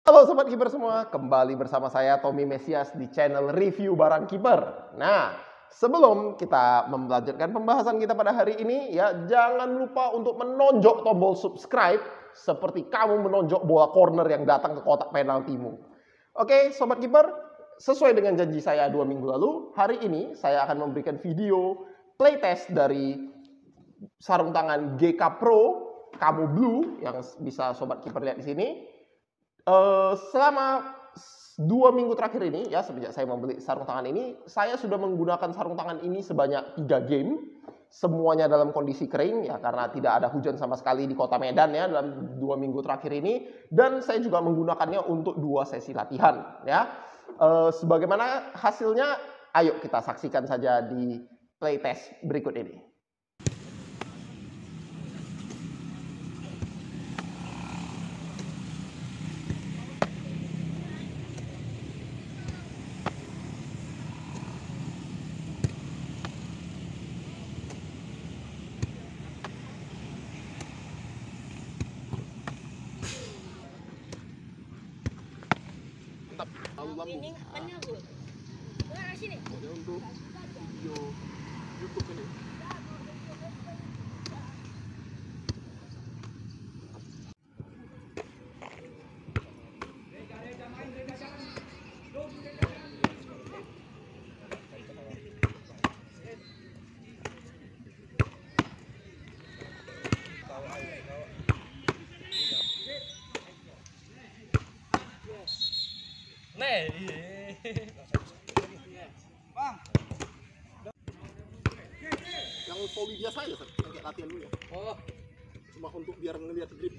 Halo Sobat Kiper semua, kembali bersama saya Tommy Mesias di channel review barang kiper. Nah, sebelum kita melanjutkan pembahasan kita pada hari ini, ya jangan lupa untuk menonjok tombol subscribe seperti kamu menonjok bola corner yang datang ke kotak penaltimu. Oke, Sobat Kiper, sesuai dengan janji saya 2 minggu lalu, hari ini saya akan memberikan video playtest dari sarung tangan GK Pro Camo Blue yang bisa Sobat Kiper lihat di sini. Selama 2 minggu terakhir ini, ya sejak saya membeli sarung tangan ini, saya sudah menggunakan sarung tangan ini sebanyak 3 game. Semuanya dalam kondisi kering, ya karena tidak ada hujan sama sekali di kota Medan ya dalam 2 minggu terakhir ini. Dan saya juga menggunakannya untuk 2 sesi latihan. Ya, sebagaimana hasilnya, ayo kita saksikan saja di playtest berikut ini. Ini bannya bu. Nah, sini. Untuk video YouTube ini. Bang, Yang volley biasa aja, yang kayak latihan dulu ya. oh, Cuma untuk biar ngelihat grip.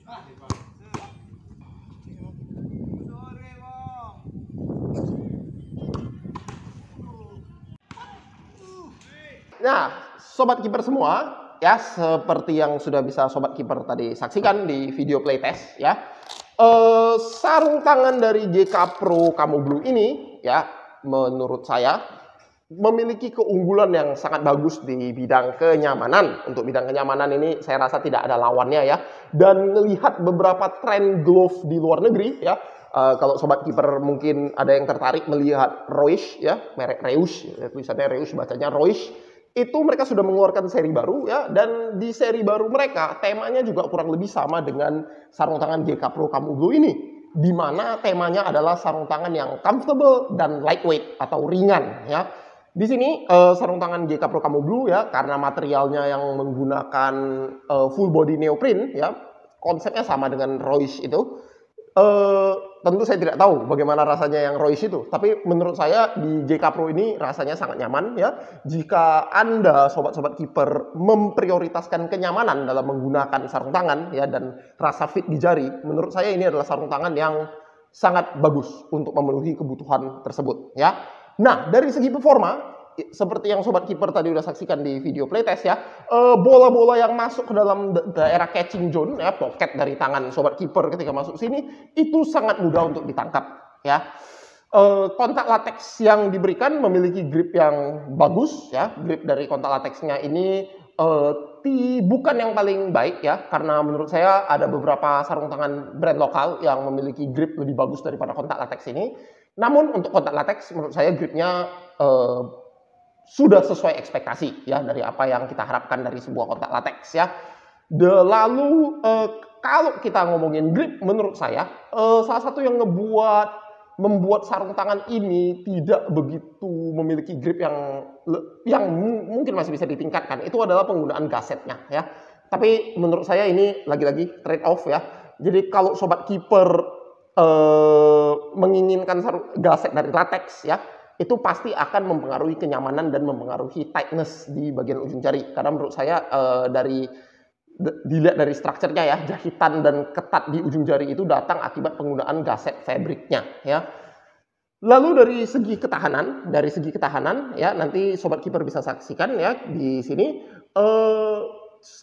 sore bang. Nah, Sobat Kiper semua, ya seperti yang sudah bisa Sobat Kiper tadi saksikan di video playtest, ya. Sarung tangan dari GK Pro Camo Blue ini, ya, menurut saya memiliki keunggulan yang sangat bagus di bidang kenyamanan. Untuk bidang kenyamanan ini saya rasa tidak ada lawannya ya. Dan melihat beberapa tren glove di luar negeri ya. Kalau Sobat Kiper mungkin ada yang tertarik melihat Reusch ya, merek Reusch, ya, tulisannya Reusch bacanya Reusch. Itu mereka sudah mengeluarkan seri baru ya, dan di seri baru mereka temanya juga kurang lebih sama dengan sarung tangan GK Pro Camo Blue ini, di mana temanya adalah sarung tangan yang comfortable dan lightweight atau ringan ya. Di sini sarung tangan GK Pro Camo Blue ya, karena materialnya yang menggunakan full body neoprene ya, konsepnya sama dengan Reusch itu. Tentu saya tidak tahu bagaimana rasanya yang Reusch itu, tapi menurut saya di GK Pro ini rasanya sangat nyaman ya. Jika Anda sobat-sobat kiper memprioritaskan kenyamanan dalam menggunakan sarung tangan ya dan rasa fit di jari, menurut saya ini adalah sarung tangan yang sangat bagus untuk memenuhi kebutuhan tersebut ya. Nah, dari segi performa, seperti yang Sobat Kiper tadi udah saksikan di video playtest ya, bola-bola yang masuk ke dalam daerah catching zone ya, pocket dari tangan Sobat Kiper ketika masuk sini itu sangat mudah untuk ditangkap ya. Kontak lateks yang diberikan memiliki grip yang bagus ya. Grip dari kontak lateksnya ini bukan yang paling baik ya, karena menurut saya ada beberapa sarung tangan brand lokal yang memiliki grip lebih bagus daripada kontak lateks ini. Namun untuk kontak lateks menurut saya gripnya sudah sesuai ekspektasi ya dari apa yang kita harapkan dari sebuah kontak lateks ya. Lalu kalau kita ngomongin grip, menurut saya salah satu yang membuat sarung tangan ini tidak begitu memiliki grip yang mungkin masih bisa ditingkatkan, itu adalah penggunaan gasetnya ya. Tapi menurut saya ini lagi-lagi trade off ya. Jadi kalau Sobat Kiper menginginkan gaset dari lateks ya, itu pasti akan mempengaruhi kenyamanan dan mempengaruhi tightness di bagian ujung jari. Karena menurut saya dilihat dari strukturnya ya, jahitan dan ketat di ujung jari itu datang akibat penggunaan gaset fabriknya ya. Lalu dari segi ketahanan ya, nanti Sobat Kiper bisa saksikan ya di sini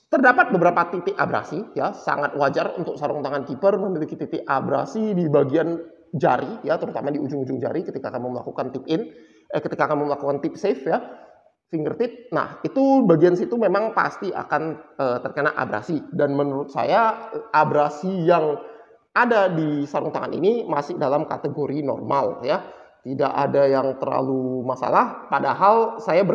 terdapat beberapa titik abrasi ya, sangat wajar untuk sarung tangan kiper memiliki titik abrasi di bagian jari ya, terutama di ujung-ujung jari ketika kamu melakukan tip in. ketika kamu melakukan tip save ya, fingertip, nah itu bagian situ memang pasti akan terkena abrasi. Dan menurut saya abrasi yang ada di sarung tangan ini masih dalam kategori normal ya. Tidak ada yang terlalu masalah, padahal saya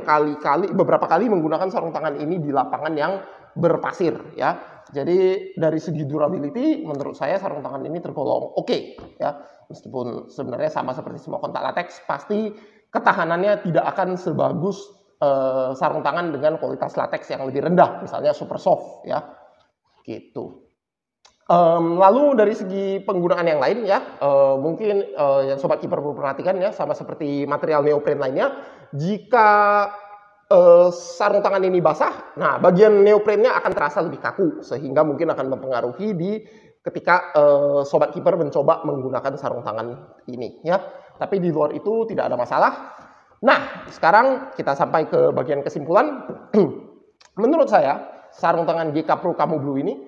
beberapa kali menggunakan sarung tangan ini di lapangan yang berpasir ya. Jadi dari segi durability menurut saya sarung tangan ini tergolong oke ya. Meskipun sebenarnya sama seperti semua kontak latex, pasti ketahanannya tidak akan sebagus sarung tangan dengan kualitas latex yang lebih rendah, misalnya super soft ya, gitu. Lalu dari segi penggunaan yang lain ya, mungkin yang sobat kiper perlu perhatikan ya, sama seperti material neoprene lainnya, jika sarung tangan ini basah, nah bagian neoprennya akan terasa lebih kaku, sehingga mungkin akan mempengaruhi ketika sobat kiper mencoba menggunakan sarung tangan ini ya. Tapi di luar itu tidak ada masalah. Nah, sekarang kita sampai ke bagian kesimpulan. Menurut saya, sarung tangan GK Pro Camo Blue ini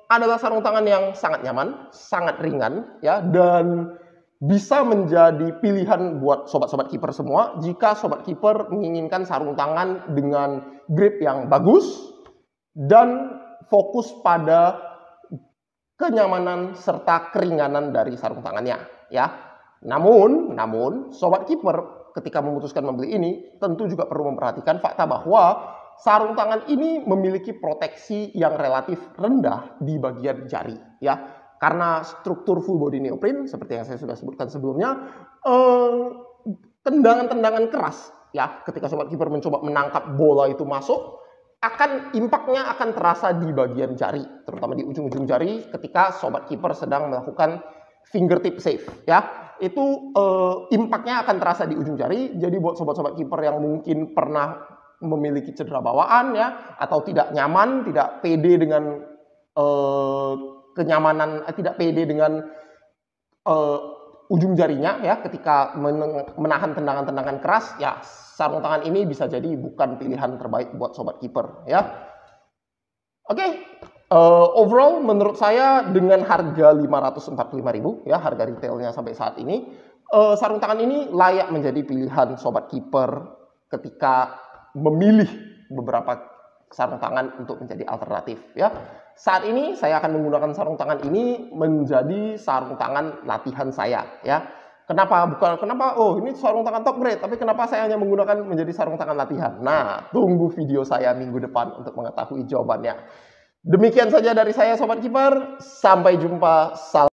adalah sarung tangan yang sangat nyaman, sangat ringan, ya, dan bisa menjadi pilihan buat sobat-sobat kiper semua jika sobat kiper menginginkan sarung tangan dengan grip yang bagus dan fokus pada kenyamanan serta keringanan dari sarung tangannya, ya. Namun sobat kiper ketika memutuskan membeli ini tentu juga perlu memperhatikan fakta bahwa sarung tangan ini memiliki proteksi yang relatif rendah di bagian jari, ya. Karena struktur full body neoprene seperti yang saya sudah sebutkan sebelumnya, tendangan-tendangan keras, ya, ketika sobat kiper mencoba menangkap bola itu masuk, impaknya akan terasa di bagian jari, terutama di ujung-ujung jari ketika sobat kiper sedang melakukan fingertip save, ya. Itu impaknya akan terasa di ujung jari. Jadi buat sobat-sobat kiper yang mungkin pernah memiliki cedera bawaan ya, atau tidak nyaman, tidak pede dengan kenyamanan, tidak pede dengan ujung jarinya ya ketika menahan tendangan-tendangan keras, ya sarung tangan ini bisa jadi bukan pilihan terbaik buat sobat kiper ya. Oke. Overall menurut saya dengan harga 545.000 ya, harga retailnya sampai saat ini, sarung tangan ini layak menjadi pilihan sobat kiper ketika memilih beberapa sarung tangan untuk menjadi alternatif ya. Saat ini saya akan menggunakan sarung tangan ini menjadi sarung tangan latihan saya ya. Kenapa? Oh ini sarung tangan top grade, tapi kenapa saya hanya menggunakan menjadi sarung tangan latihan? Nah, tunggu video saya minggu depan untuk mengetahui jawabannya. Demikian saja dari saya sobat kiper, sampai jumpa. Salam.